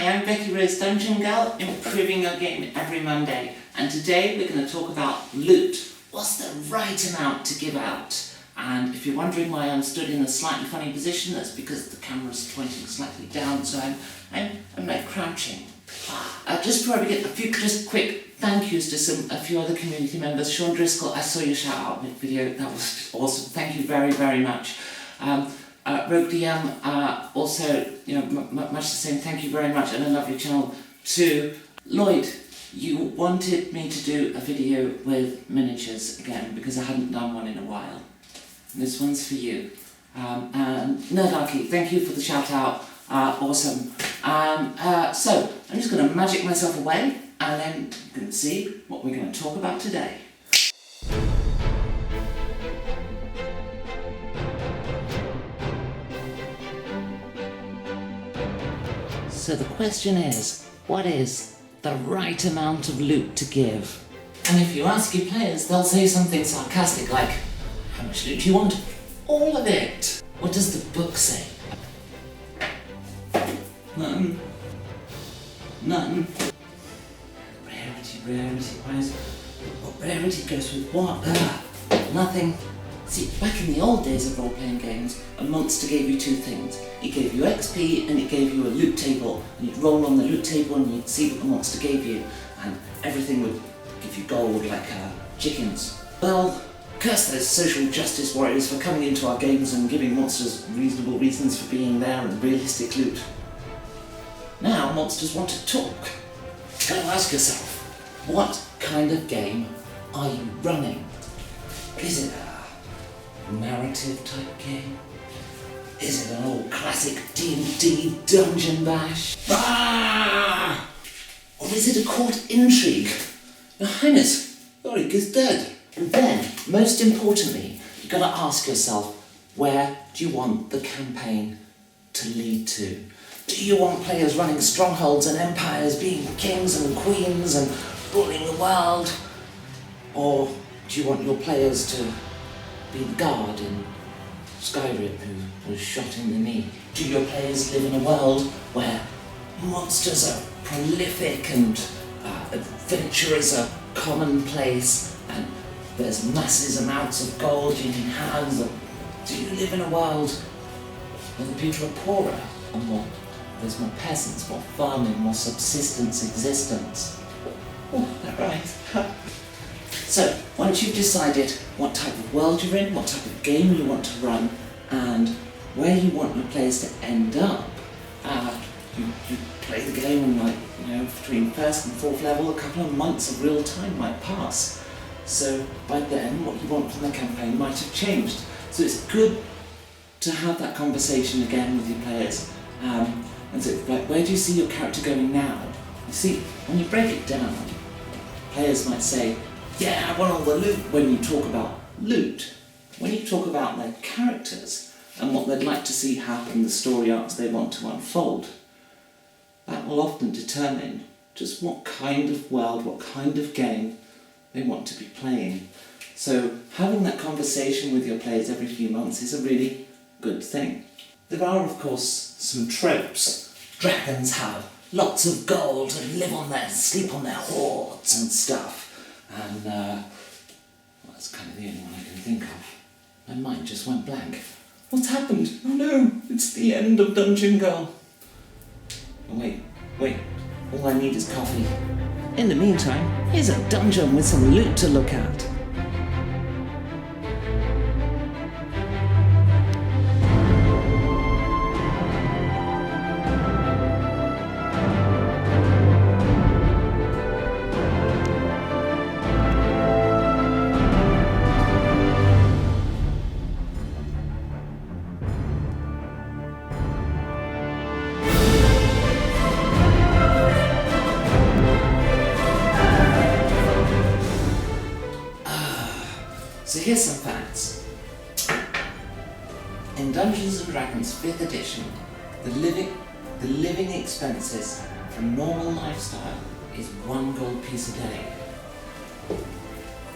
I'm Becky Rose Dungeon Girl, improving your game every Monday. And today we're going to talk about loot. What's the right amount to give out? And if you're wondering why I'm stood in a slightly funny position, that's because the camera's pointing slightly down, so I'm like crouching. Just before I begin, a few just quick thank yous to a few other community members. Sean Driscoll, I saw your shout out video, that was awesome. Thank you very, very much. Rogue DM, also, much the same, thank you very much, and I love your channel too. Lloyd, you wanted me to do a video with miniatures again because I hadn't done one in a while. And this one's for you. And Nerdarchy, thank you for the shout out, awesome. So, I'm just going to magic myself away and then you can see what we're going to talk about today. So the question is, what is the right amount of loot to give? And if you ask your players, they'll say something sarcastic like, how much loot do you want? All of it! What does the book say? None. None. Rarity, why is... What rarity goes with what? Nothing. See, back in the old days of role-playing games, a monster gave you two things. It gave you XP and it gave you a loot table. And you'd roll on the loot table and you'd see what the monster gave you. And everything would give you gold like chickens. Well, curse those social justice warriors for coming into our games and giving monsters reasonable reasons for being there and realistic loot. Now monsters want to talk. Gotta ask yourself, what kind of game are you running? Is it a narrative type game? Is it an old classic D&D dungeon bash? Or is it a court intrigue? Your Highness, Yorick is dead. And then, most importantly, you've got to ask yourself, where do you want the campaign to lead to? Do you want players running strongholds and empires, being kings and queens and ruling the world? Or do you want your players to be the guard in Skyrim who was shot in the knee? Do your players live in a world where monsters are prolific and adventure is a commonplace and there's massive amounts of gold in your hands? Or do you live in a world where the people are poorer and there's more peasants, more farming, more subsistence existence? Oh, that right. So, once you've decided what type of world you're in, what type of game you want to run, and where you want your players to end up, you play the game and between first and fourth level, a couple of months of real time might pass. So by then, what you want from the campaign might have changed. So it's good to have that conversation again with your players. And so, where do you see your character going now? You see, when you break it down, players might say, yeah, I want all the loot. When you talk about loot, when you talk about their characters and what they'd like to see happen, the story arcs they want to unfold, that will often determine just what kind of world, what kind of game they want to be playing. So having that conversation with your players every few months is a really good thing. There are, of course, some tropes. Dragons have lots of gold and sleep on their hoards and stuff. And that's kind of the only one I can think of. My mind just went blank. What's happened? Oh no, it's the end of Dungeon Girl. Oh, wait, all I need is coffee. In the meantime, here's a dungeon with some loot to look at. So here's some facts. In Dungeons & Dragons 5th edition, the living expenses for a normal lifestyle is 1 gold piece a day.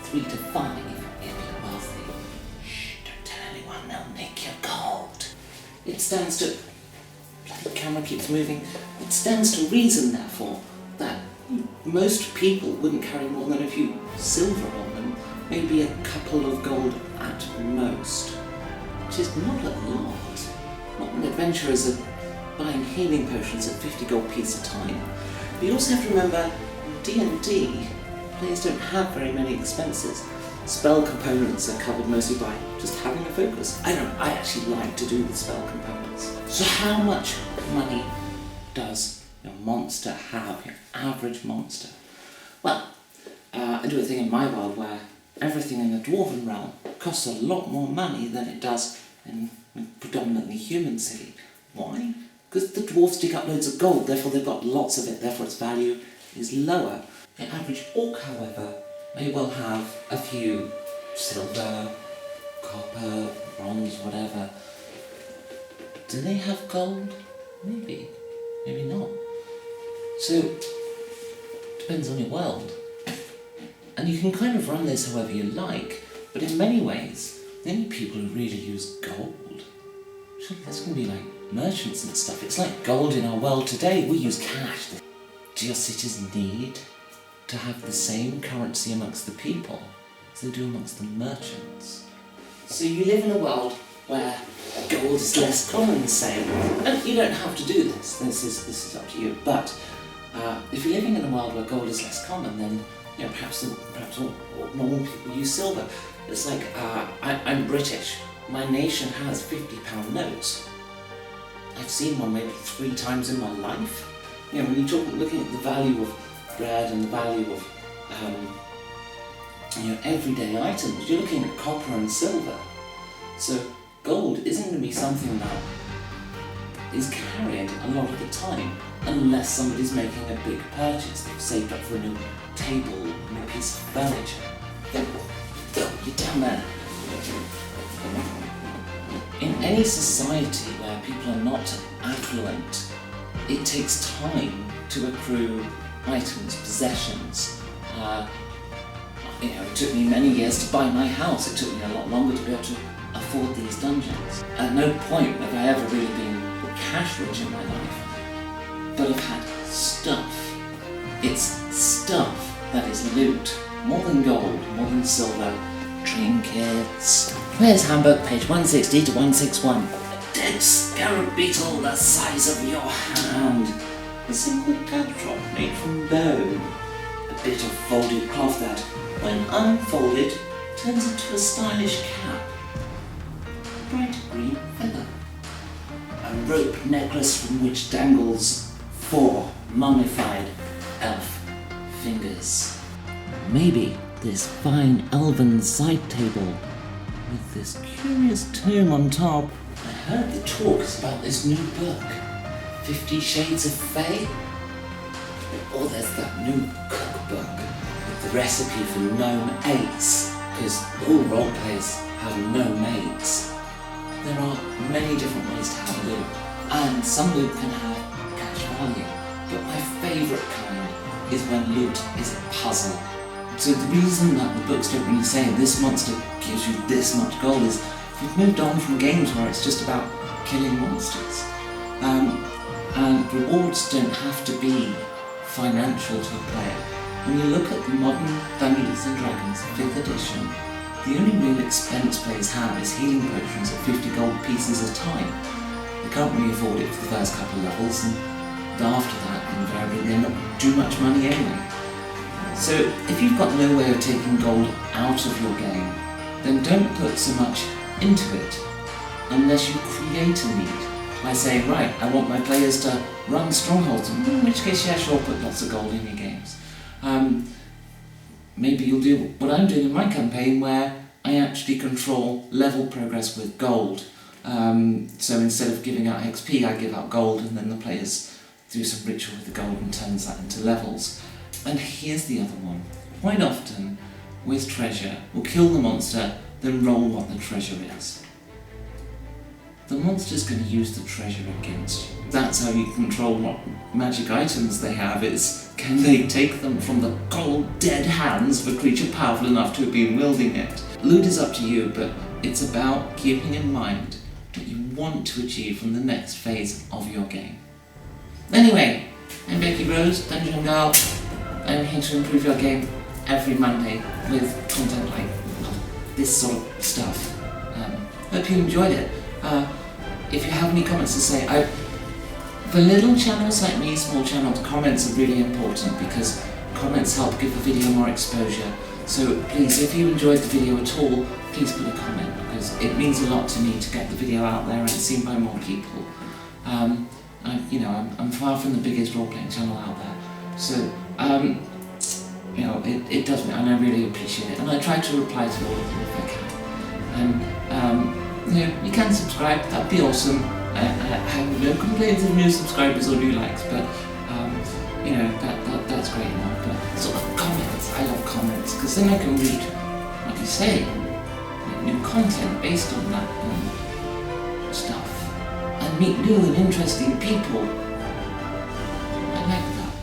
3 to 5 if you're wealthy. Shh, don't tell anyone, they'll nick your gold. It stands to bloody camera keeps moving. It stands to reason, therefore, that most people wouldn't carry more than a few silver on them, maybe a couple of gold at most, which is not a lot. Not when adventurers are buying healing potions at 50 gold piece a time. But you also have to remember, in D&D, players don't have very many expenses. Spell components are covered mostly by just having a focus. I actually like to do the spell components. So how much money does your monster have, your average monster? Well, I do a thing in my world where everything in the Dwarven realm costs a lot more money than it does in a predominantly human city. Why? Because the dwarves dig up loads of gold, therefore they've got lots of it, therefore its value is lower. The average orc, however, may well have a few silver, copper, bronze, whatever. Do they have gold? Maybe. Maybe not. So, depends on your world. And you can kind of run this however you like, but in many ways, the only people who really use gold, surely that's going to be like merchants and stuff. It's like gold in our world today. We use cash. Do your cities need to have the same currency amongst the people as they do amongst the merchants? So you live in a world where gold is less common, say, and you don't have to do this. This is up to you. But if you're living in a world where gold is less common, then perhaps all normal people use silver. It's like I'm British. My nation has £50 notes. I've seen one maybe 3 times in my life. When you're looking at the value of bread and the value of everyday items, you're looking at copper and silver. So gold isn't going to be something that is carried a lot of the time, unless somebody's making a big purchase. They've saved up for a new table, a new piece of furniture. You're down there. In any society where people are not affluent, it takes time to accrue items, possessions. It took me many years to buy my house. It took me a lot longer to be able to afford these dungeons. At no point have I ever really been cash rich in my life, but I've had stuff. It's stuff that is loot, more than gold, more than silver, trinkets. Player's Handbook, page 160 to 161. A dead scarab beetle the size of your hand. A single dagdrop made from bone. A bit of folded cloth that, when unfolded, turns into a stylish cap. A bright green feather. A rope necklace from which dangles 4 mummified elf fingers. Maybe this fine elven side table with this curious tome on top. I heard the talks about this new book, 50 Shades of Fae. Or there's that new cookbook with the recipe for gnome eggs, because all roleplayers have gnome eggs. There are many different ways to have loot, and some loot can have cash value, but my favourite kind is when loot is a puzzle. So the reason that the books don't really say this monster gives you this much gold is we've moved on from games where it's just about killing monsters. And rewards don't have to be financial to a player. When you look at the modern Dungeons & Dragons 5th edition, the only real expense players have is healing potions at 50 gold pieces a time. They can't really afford it for the first couple of levels, and after that, invariably, they don't do much money anyway. So, if you've got no way of taking gold out of your game, then don't put so much into it, unless you create a need by saying, right, I want my players to run strongholds, in which case, yeah, sure, put lots of gold in your games. Maybe you'll do what I'm doing in my campaign, where I actually control level progress with gold. So instead of giving out XP, I give out gold, and then the players do some ritual with the gold and turns that into levels. And here's the other one. Quite often, with treasure, we'll kill the monster, then roll what the treasure is. The monster's going to use the treasure against you. That's how you control what magic items they have, is can they take them from the cold, dead hands of a creature powerful enough to have been wielding it. Loot is up to you, but it's about keeping in mind what you want to achieve from the next phase of your game. Anyway, I'm Becky Rose, Dungeon Girl. I'm here to improve your game every Monday with content like this sort of stuff. Hope you enjoyed it. If you have any comments to say, for little channels like me, small channels, comments are really important because comments help give the video more exposure. So please, if you enjoyed the video at all, please put a comment because it means a lot to me to get the video out there and seen by more people. I'm far from the biggest role-playing channel out there, so it does me, and I really appreciate it. And I try to reply to all of them if I can. And you can subscribe. That'd be awesome. I have no complaints of new subscribers or new likes, but that's great enough. But sort of comments, I love comments because then I can read what you say, new content based on that stuff, and meet new and interesting people. I like that.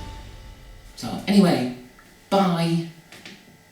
So anyway, bye.